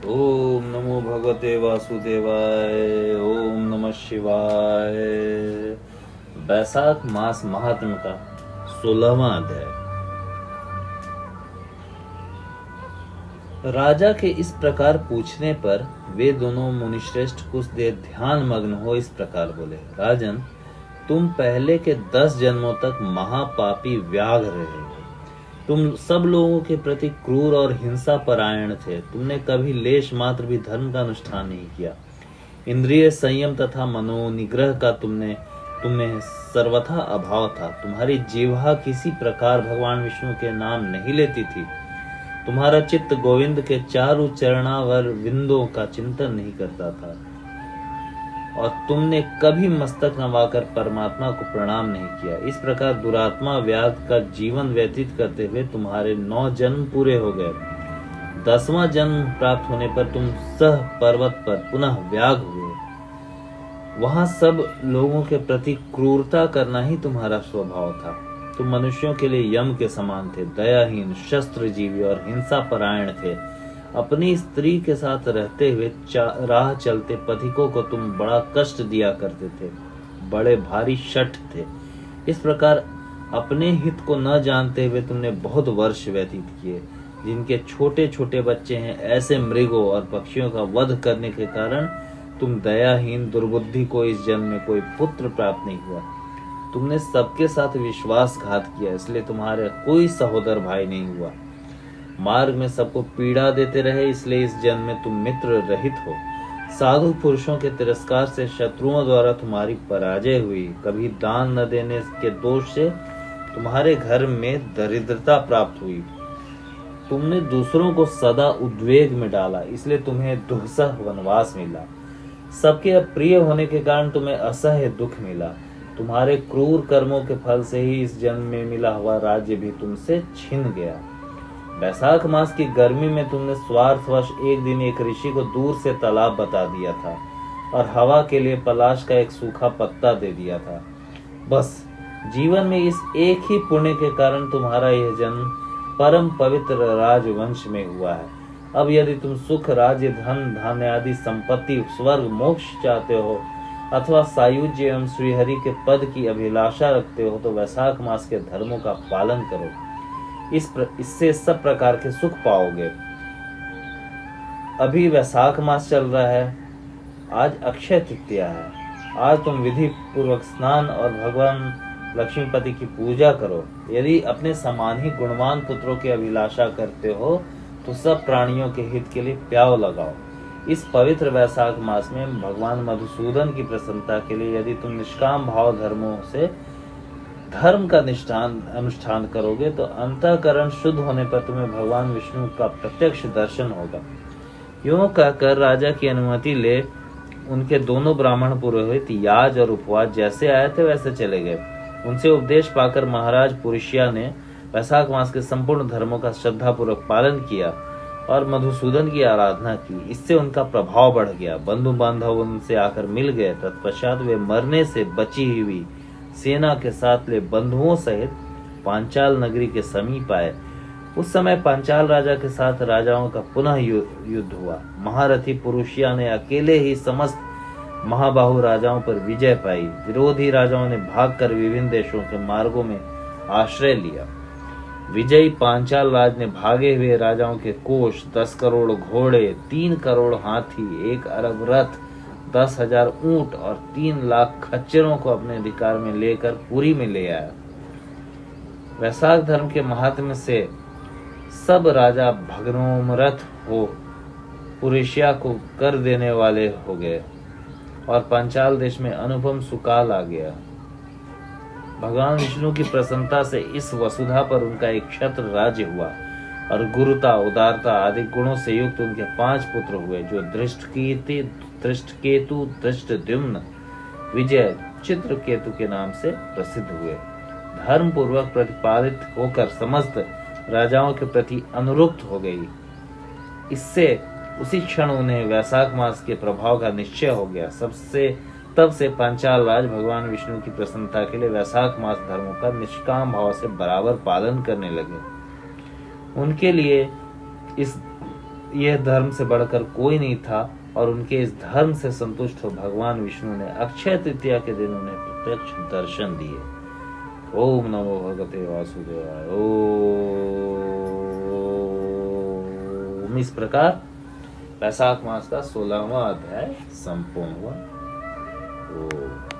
ओम नमो भगवते वासुदेवाय। ओम नमः शिवाय। बैसाख मास महात्म्य का 16वां अध्याय। राजा के इस प्रकार पूछने पर वे दोनों मुनिश्रेष्ठ कुछ देर ध्यान मग्न हो इस प्रकार बोले, राजन, तुम पहले के 10 जन्मों तक महापापी व्याघ्र रहे हो। तुम सब लोगों के प्रति क्रूर और हिंसा परायण थे। तुमने कभी लेश मात्र भी धर्म का अनुष्ठान नहीं किया। इंद्रिय संयम तथा मनोनिग्रह का तुम्हें सर्वथा अभाव था। तुम्हारी जीवा किसी प्रकार भगवान विष्णु के नाम नहीं लेती थी। तुम्हारा चित्त गोविंद के चारु चरणावर विंदों का चिंतन नहीं करता था और तुमने कभी मस्तक नवाकर परमात्मा को प्रणाम नहीं किया। इस प्रकार दुरात्मा व्याध का जीवन व्यतीत करते हुए तुम्हारे 9 जन्म पूरे हो गए। 10वां जन्म प्राप्त होने पर तुम सह पर्वत पर पुनः व्याघ हुए। वहां सब लोगों के प्रति क्रूरता करना ही तुम्हारा स्वभाव था। तुम मनुष्यों के लिए यम के समान थे, दयाहीन, शस्त्रजीवी और हिंसा परायण थे। अपनी स्त्री के साथ रहते हुए राह चलते पथिकों को तुम बड़ा कष्ट दिया करते थे, बड़े भारी शठ थे। इस प्रकार अपने हित को न जानते हुए तुमने बहुत वर्ष व्यतीत किए। जिनके छोटे छोटे बच्चे हैं, ऐसे मृगों और पक्षियों का वध करने के कारण तुम दयाहीन दुर्बुद्धि को इस जन्म में कोई पुत्र प्राप्त नहीं हुआ। तुमने सबके साथ विश्वासघात किया, इसलिए तुम्हारे कोई सहोदर भाई नहीं हुआ। मार्ग में सबको पीड़ा देते रहे, इसलिए इस जन्म में तुम मित्र रहित हो। साधु पुरुषों के तिरस्कार से शत्रुओं द्वारा तुम्हारी पराजय हुई। कभी दान न देने के दोष से तुम्हारे घर में दरिद्रता प्राप्त हुई। तुमने दूसरों को सदा उद्वेग में डाला, इसलिए तुम्हें दुस्सह वनवास मिला। सबके अप्रिय होने के कारण तुम्हें असह्य दुख मिला। तुम्हारे क्रूर कर्मों के फल से ही इस जन्म में मिला हुआ राज्य भी तुमसे छिन गया। बैसाख मास की गर्मी में तुमने स्वार्थवश एक दिन एक ऋषि को दूर से तालाब बता दिया था और हवा के लिए पलाश का एक सूखा पत्ता दे दिया था। बस जीवन में इस एक ही पुण्य के कारण तुम्हारा यह जन्म परम पवित्र राजवंश में हुआ है। अब यदि तुम सुख, राज्य, धन, धान्य आदि संपत्ति, स्वर्ग, मोक्ष चाहते हो अथवा सायुज्य एवं श्रीहरि के पद की अभिलाषा रखते हो तो वैशाख मास के धर्मों का पालन करो। इससे सब प्रकार के सुख पाओगे। अभी वैशाख मास चल रहा है। आज अक्षय तृतीया है। आज तुम विधि पूर्वक स्नान और भगवान लक्ष्मीपति की पूजा करो। यदि अपने समान ही गुणवान पुत्रों की अभिलाषा करते हो तो सब प्राणियों के हित के लिए प्याव लगाओ। इस पवित्र वैशाख मास में भगवान मधुसूदन की प्रसन्नता के लिए यदि तुम निष्काम भाव धर्मों से धर्म का अनुष्ठान करोगे तो अंतःकरण शुद्ध होने पर तुम्हें भगवान विष्णु का प्रत्यक्ष दर्शन होगा। यूं कहकर राजा की अनुमति ले उनके दोनों ब्राह्मण पुरोहित याज और उपवास जैसे आए थे वैसे चले गए। उनसे उपदेश पाकर महाराज पुरुषिया ने वैशाख मास के संपूर्ण धर्मों का श्रद्धापूर्वक पालन किया और मधुसूदन की आराधना की। इससे उनका प्रभाव बढ़ गया। बंधु बांधव उनसे आकर मिल गए। तत्पश्चात वे मरने से बची हुई सेना के साथ ले बंधुओं सहित पांचाल नगरी के समीप आए। उस समय पांचाल राजा के साथ राजाओं का पुनः युद्ध हुआ। महारथी पुरुषिया ने अकेले ही समस्त महाबाहु राजाओं पर विजय पाई। विरोधी राजाओं ने भागकर विभिन्न देशों के मार्गों में आश्रय लिया। विजयी पांचाल राज ने भागे हुए राजाओं के कोष, 10 करोड़ घोड़े, 3 करोड़ हाथी, 1 अरब रथ, 10,000 ऊंट और 3 लाख खच्चरों को अपने अधिकार में लेकर पुरी में ले आया। वैशाख धर्म के महात्म्य से सब राजा भग्नोन्मत्त हो पुरुषिया को कर देने वाले हो गए और पांचाल देश में अनुपम सुकाल आ गया। भगवान विष्णु की प्रसन्नता से इस वसुधा पर उनका एक क्षत्र राज्य हुआ और गुरुता, उदारता आदि गुणों से युक्त उनके 5 पुत्र हुए जो दृष्टकेतु, धृष्टद्युम्न, विजय, चित्रकेतु के नाम से प्रसिद्ध हुए। धर्म पूर्वक प्रतिपादित होकर समस्त राजाओं के प्रति अनुरुक्त हो गई। इससे उसी क्षण उन्हें वैशाख मास के प्रभाव का निश्चय हो गया। तब से पांचाल राज भगवान विष्णु की प्रसन्नता के लिए वैशाख मास धर्मों का निष्काम भाव से बराबर पालन करने लगे। उनके लिए यह धर्म से बढ़कर कोई नहीं था और उनके इस धर्म से संतुष्ट हो भगवान विष्णु ने अक्षय तृतीया के दिन उन्हें प्रत्यक्ष दर्शन दिए। ओम नमो भगवते वासुदेवाय। ओम। इस प्रकार वैशाख मास का 16वां अध्याय संपूर्ण हुआ। ओम।